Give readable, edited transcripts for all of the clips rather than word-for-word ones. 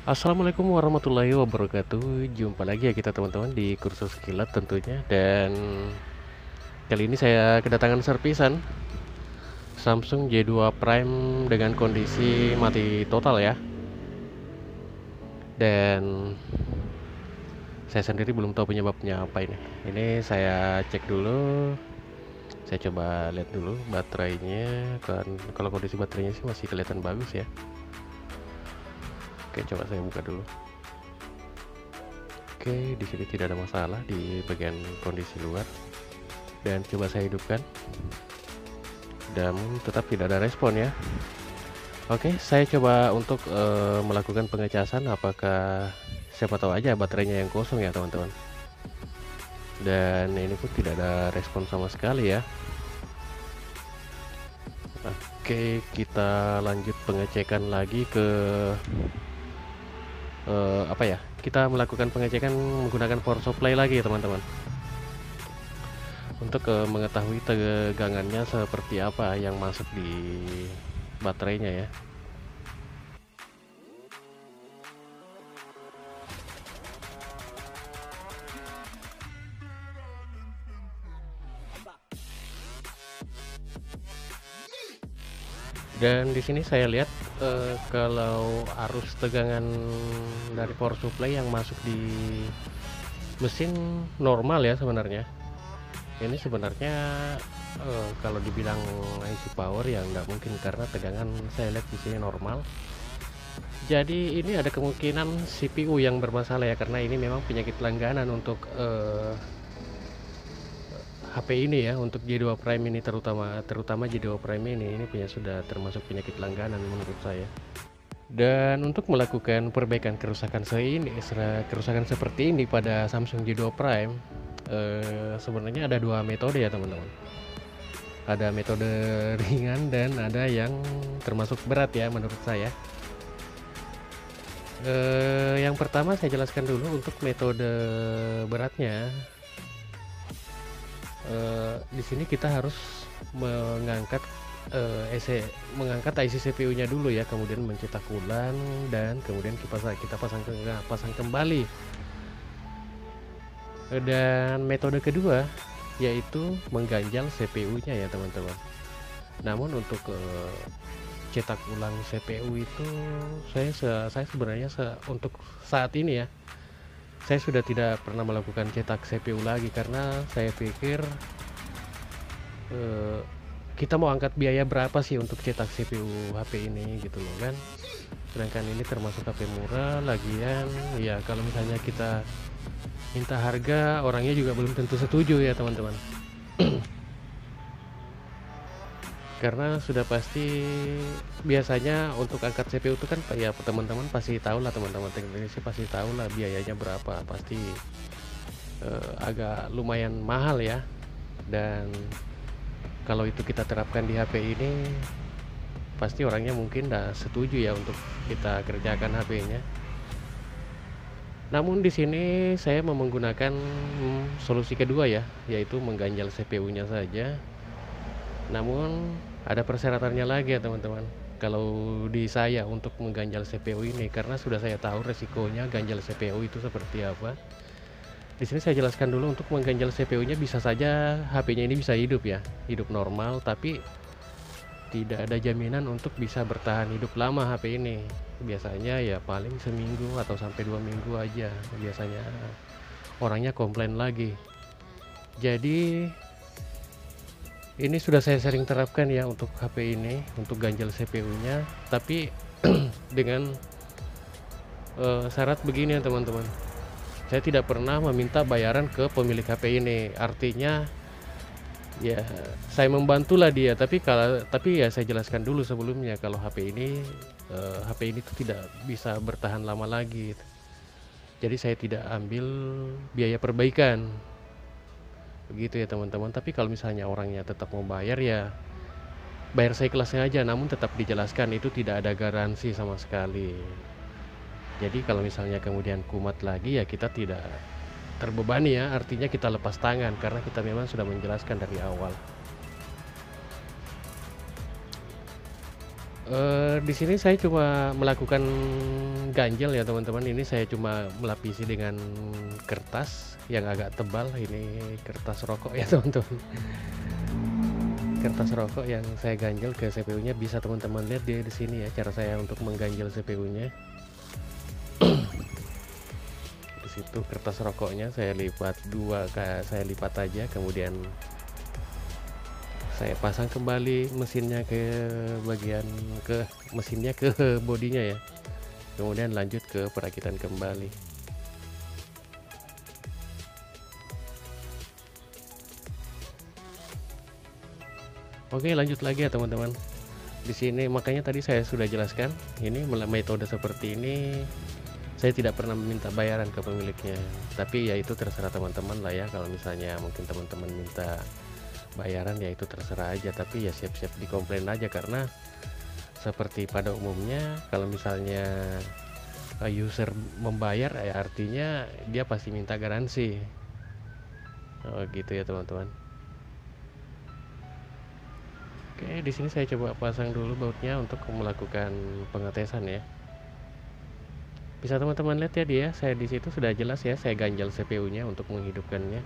Assalamualaikum warahmatullahi wabarakatuh. Jumpa lagi ya kita teman-teman di kursus kilat tentunya. Dan kali ini saya kedatangan servisan Samsung J2 Prime dengan kondisi mati total ya. Dan saya sendiri belum tahu penyebabnya apa ini. Ini saya cek dulu. Saya coba lihat dulu baterainya. Kalau kondisi baterainya sih masih kelihatan bagus ya. Oke, coba saya buka dulu. Oke, di sini tidak ada masalah di bagian kondisi luar. Dan coba saya hidupkan. Dan tetap tidak ada respon ya. Oke, saya coba untuk melakukan pengecasan. Apakah siapa tahu aja baterainya yang kosong ya teman-teman. Dan ini pun tidak ada respon sama sekali ya. Oke, kita lanjut pengecekan lagi ke apa ya, kita melakukan pengecekan menggunakan power supply lagi teman-teman, untuk mengetahui tegangannya seperti apa yang masuk di baterainya ya. Dan di sini saya lihat kalau arus tegangan dari power supply yang masuk di mesin normal ya sebenarnya. Ini sebenarnya kalau dibilang IC power ya nggak mungkin, karena tegangan saya lihat di sini normal. Jadi ini ada kemungkinan CPU yang bermasalah ya, karena ini memang penyakit langganan untuk HP ini ya, untuk J2 Prime ini terutama J2 Prime ini punya sudah termasuk penyakit langganan menurut saya. Dan untuk melakukan perbaikan kerusakan seperti ini pada Samsung J2 Prime, sebenarnya ada dua metode ya teman-teman. Ada metode ringan dan ada yang termasuk berat ya menurut saya. Yang pertama saya jelaskan dulu untuk metode beratnya. Di sini kita harus mengangkat IC CPU-nya dulu ya, kemudian mencetak ulang dan kemudian kita pasang kembali. Dan metode kedua yaitu mengganjal CPU-nya ya teman-teman. Namun untuk cetak ulang CPU itu saya sebenarnya untuk saat ini ya, saya sudah tidak pernah melakukan cetak CPU lagi, karena saya pikir kita mau angkat biaya berapa sih untuk cetak CPU HP ini gitu loh kan. Sedangkan ini termasuk HP murah, lagian ya kalau misalnya kita minta harga, orangnya juga belum tentu setuju ya teman-teman. Karena sudah pasti biasanya untuk angkat CPU itu kan ya teman-teman pasti tahu lah, teman-teman teknisi pasti tahu lah biayanya berapa, pasti agak lumayan mahal ya. Dan kalau itu kita terapkan di HP ini, pasti orangnya mungkin udah setuju ya untuk kita kerjakan HP-nya. Namun di sini saya mau menggunakan solusi kedua ya, yaitu mengganjal CPU-nya saja. Namun ada persyaratannya lagi ya teman-teman. Kalau di saya untuk mengganjal CPU ini, karena sudah saya tahu resikonya ganjal CPU itu seperti apa. Di sini saya jelaskan dulu, untuk mengganjal CPU-nya bisa saja HP-nya ini bisa hidup ya, hidup normal, tapi tidak ada jaminan untuk bisa bertahan hidup lama HP ini. Biasanya ya paling seminggu atau sampai 2 minggu aja biasanya orangnya komplain lagi. Jadi ini sudah saya sering terapkan ya untuk HP ini, untuk ganjal CPU-nya, tapi dengan syarat begini ya teman-teman. Saya tidak pernah meminta bayaran ke pemilik HP ini. Artinya ya saya membantulah dia, tapi ya saya jelaskan dulu sebelumnya kalau HP ini itu tidak bisa bertahan lama lagi. Jadi saya tidak ambil biaya perbaikan. Begitu ya teman-teman. Tapi kalau misalnya orangnya tetap mau bayar, ya bayar saya kelasnya aja, namun tetap dijelaskan itu tidak ada garansi sama sekali. Jadi kalau misalnya kemudian kumat lagi ya kita tidak terbebani ya, artinya kita lepas tangan karena kita memang sudah menjelaskan dari awal. Di sini saya cuma melakukan ganjel ya teman-teman, ini saya cuma melapisi dengan kertas yang agak tebal, ini kertas rokok ya teman-teman. Kertas rokok yang saya ganjel ke CPU-nya, bisa teman-teman lihat di sini ya cara saya untuk mengganjel CPU-nya. Di situ kertas rokoknya saya lipat saya lipat aja, kemudian saya pasang kembali mesinnya ke bodinya ya, kemudian lanjut ke perakitan kembali. Oke, lanjut lagi ya teman-teman. Di sini makanya tadi saya sudah jelaskan, ini metode seperti ini saya tidak pernah meminta bayaran ke pemiliknya, tapi ya itu terserah teman-teman lah ya. Kalau misalnya mungkin teman-teman minta bayaran ya itu terserah aja, tapi ya siap-siap dikomplain aja, karena seperti pada umumnya kalau misalnya user membayar ya artinya dia pasti minta garansi. Oh gitu ya teman-teman. Oke, di sini saya coba pasang dulu bautnya untuk melakukan pengetesan ya. Bisa teman-teman lihat ya, saya di situ sudah jelas ya, saya ganjal CPU-nya untuk menghidupkannya.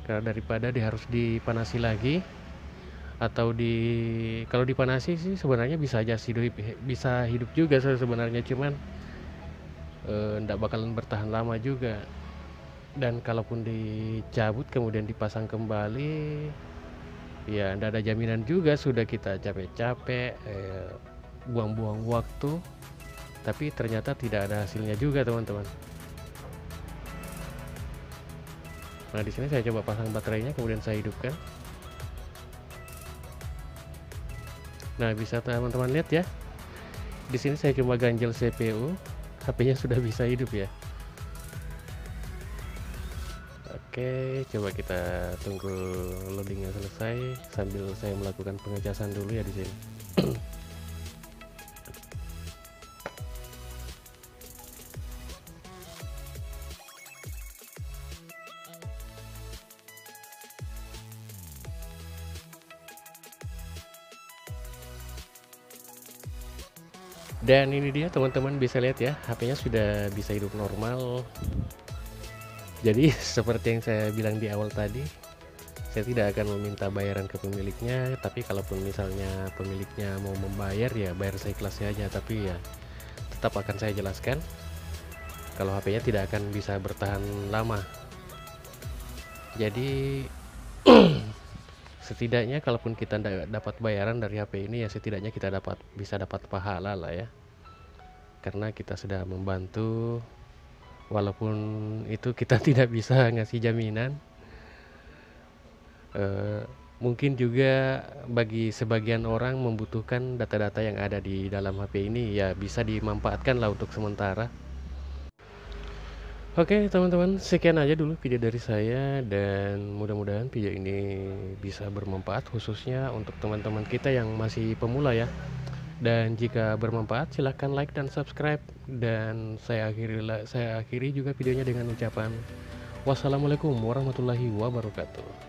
Karena daripada harus dipanasi lagi, atau kalau dipanasi sih sebenarnya bisa aja bisa hidup juga sebenarnya, cuman ndak bakalan bertahan lama juga. Dan kalaupun dicabut kemudian dipasang kembali ya ndak ada jaminan juga, sudah kita capek-capek buang-buang waktu tapi ternyata tidak ada hasilnya juga teman-teman. Nah di sini saya coba pasang baterainya kemudian saya hidupkan. Nah bisa teman-teman lihat ya, di sini saya cuma ganjel CPU, HP-nya sudah bisa hidup ya. Oke, coba kita tunggu loadingnya selesai sambil saya melakukan pengecasan dulu ya di sini. Dan ini dia teman-teman, bisa lihat ya, HP-nya sudah bisa hidup normal. Jadi seperti yang saya bilang di awal tadi, saya tidak akan meminta bayaran ke pemiliknya, tapi kalaupun misalnya pemiliknya mau membayar ya bayar seikhlasnya aja, tapi ya tetap akan saya jelaskan kalau HP-nya tidak akan bisa bertahan lama. Jadi setidaknya kalaupun kita dapat bayaran dari HP ini ya setidaknya kita bisa dapat pahala lah ya, karena kita sudah membantu, walaupun itu kita tidak bisa ngasih jaminan. Mungkin juga bagi sebagian orang membutuhkan data-data yang ada di dalam HP ini ya bisa dimanfaatkan lah untuk sementara. Oke teman-teman, sekian aja dulu video dari saya, dan mudah-mudahan video ini bisa bermanfaat khususnya untuk teman-teman kita yang masih pemula ya. Dan jika bermanfaat silahkan like dan subscribe, dan saya akhiri juga videonya dengan ucapan wassalamualaikum warahmatullahi wabarakatuh.